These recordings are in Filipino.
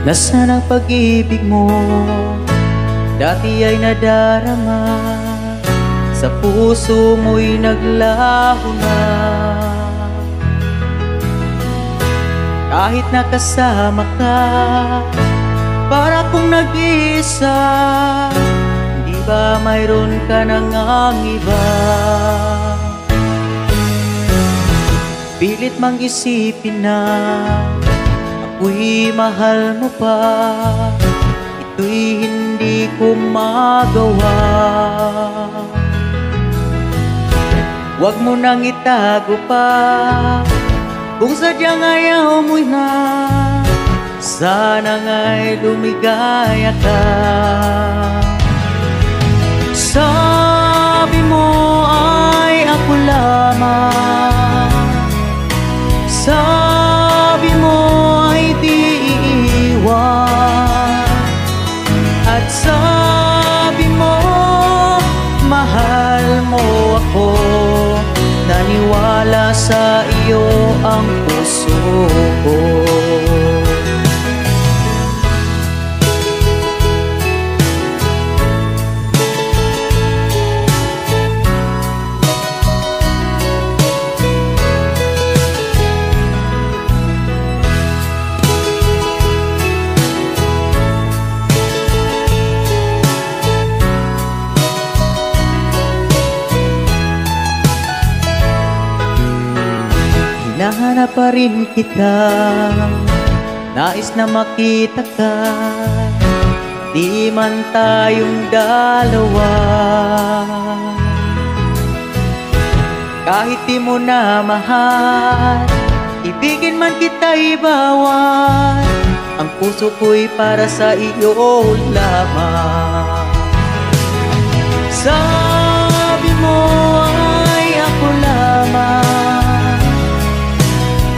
Nasaan ang pag-ibig mo? Dati ay nadarama, sa puso mo'y naglaho na. Kahit nakasama ka, para kung nag-iisa, di ba mayroon ka nang ang iba? Pilit mang isipin na ako'y mahal mo pa, ito'y hindi ko magawa. Huwag mo nang itago pa, kung sadyang ayaw mo'y na, sana nga'y lumigaya ka. Sabi mo ay ako lamang, sabi mo ay di iiwan, at sabi mo mahal mo ako. Naniwala sa iyo ang puso ko. Hinahanap pa rin kita, nais na makita ka, di man tayong dalawa. Kahit di mo na mahal, ibigin man kita'y bawal, ang puso ko'y para sa iyo lamang. Sabi mo ay ako lamang,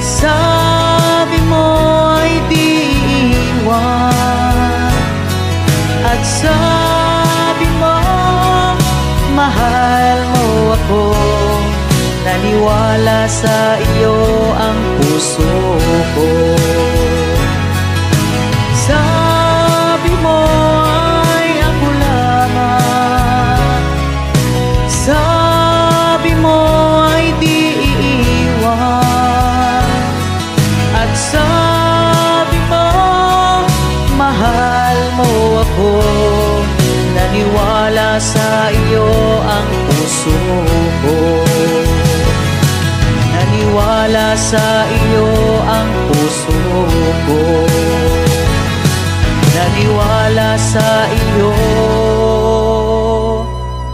sabi mo ay di iwan, at sabi mo mahal mo ako. Naniwala sa iyo ang puso ko. Sabi mo ay ako lamang, sabi mo ay di iiwan, at sabi mo mahal mo ako. Naniwala sa iyo ang puso ko. Naniwala sa iyo ang puso ko. Naniwala sa iyo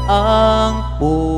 ang puso ko.